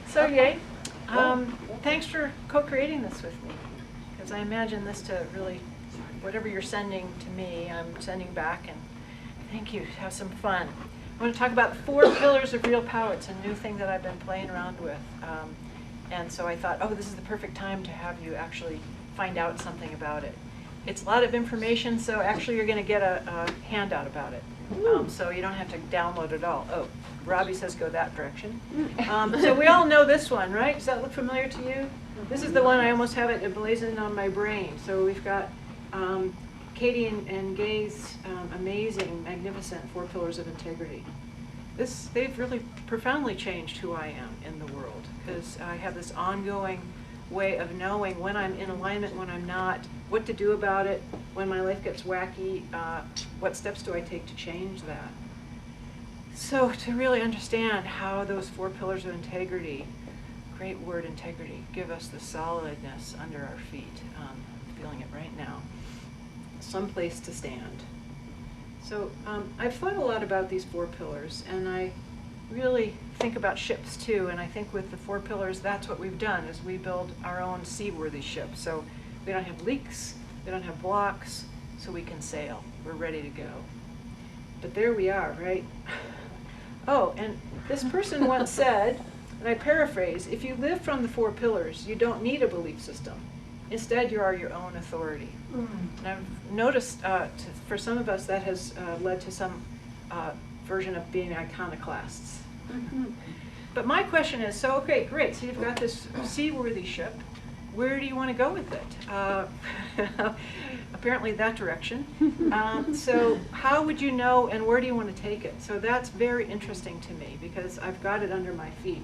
So yay. Thanks for co-creating this with me, because I imagine this to really, whatever you're sending to me, I'm sending back, and thank you. Have some fun. I want to talk about 4 pillars of real power. It's a new thing that I've been playing around with. And so I thought, oh, this is the perfect time to have you actually find out something about it. It's a lot of information, so actually you're going to get a handout about it. So you don't have to download it all. Oh, Robbie says go that direction. So we all know this one, right? Does that look familiar to you? This is the one I almost have it emblazoned on my brain. So we've got Katie and Gay's amazing, magnificent 4 pillars of integrity. They've really profoundly changed who I am in the world, because I have this ongoing way of knowing when I'm in alignment, when I'm not, what to do about it, when my life gets wacky, what steps do I take to change that. So to really understand how those 4 pillars of integrity, great word integrity, give us the solidness under our feet, feeling it right now, some place to stand. So I've thought a lot about these 4 pillars, and I really think about ships too, and I think with the 4 pillars, that's what we've done, is we build our own seaworthy ship. So we don't have leaks, we don't have blocks, so we can sail. We're ready to go. But there we are, right? Oh, and this person once said, and I paraphrase, if you live from the 4 pillars, you don't need a belief system. Instead, you are your own authority. And I've noticed for some of us that has led to some version of being iconoclasts. But my question is, so okay, great, so you've got this seaworthy ship. Where do you want to go with it? Apparently that direction. So how would you know, and where do you want to take it? So that's very interesting to me, because I've got it under my feet.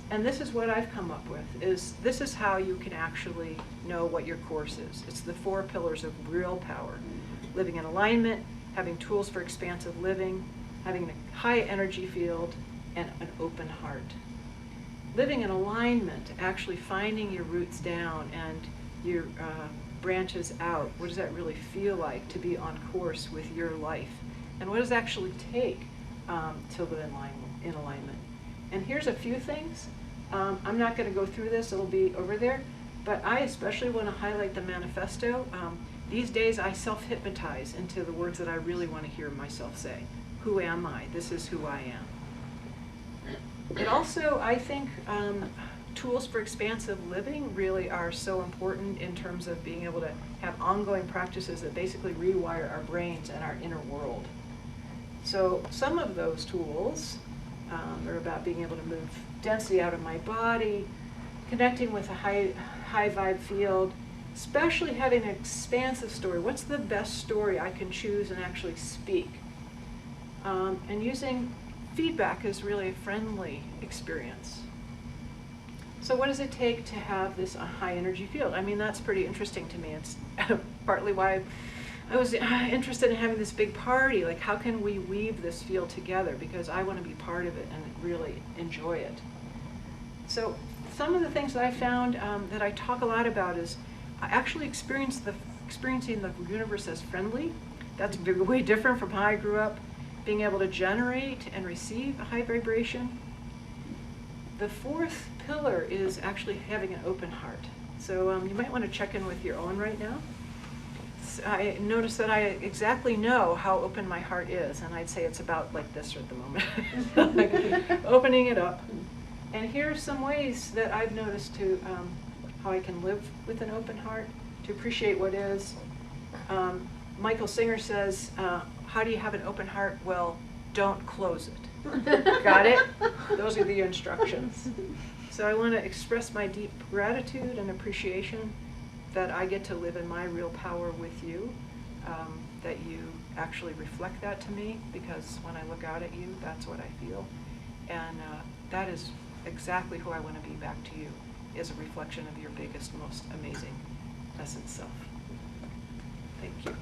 And this is what I've come up with, is this is how you can actually know what your course is. It's the 4 pillars of real power. Living in alignment, having tools for expansive living, having a high energy field, and an open heart. Living in alignment, actually finding your roots down and your branches out. What does that really feel like to be on course with your life? And what does it actually take to live in alignment? And here's a few things. I'm not going to go through this, it'll be over there, but I especially want to highlight the manifesto. These days I self-hypnotize into the words that I really want to hear myself say. Who am I? This is who I am. It also, I think, tools for expansive living really are so important in terms of being able to have ongoing practices that basically rewire our brains and our inner world. So some of those tools are about being able to move density out of my body, connecting with a high vibe field, especially having an expansive story. What's the best story I can choose and actually speak? And using feedback is really a friendly experience. So what does it take to have this high energy field? I mean, that's pretty interesting to me. It's partly why I was interested in having this big party. Like, how can we weave this field together? Because I want to be part of it and really enjoy it. So some of the things that I found that I talk a lot about is I actually experiencing the universe as friendly. That's way different from how I grew up. Being able to generate and receive a high vibration. The 4th pillar is actually having an open heart. So you might want to check in with your own right now. I notice that I exactly know how open my heart is, and I'd say it's about like this at the moment. Like, opening it up. And here's some ways that I've noticed to how I can live with an open heart, to appreciate what is. Michael Singer says, how do you have an open heart? Well, don't close it. Got it? Those are the instructions. So I want to express my deep gratitude and appreciation that I get to live in my real power with you, that you actually reflect that to me, because when I look out at you, that's what I feel. And that is exactly who I want to be back to you, is a reflection of your biggest, most amazing essence self. Thank you.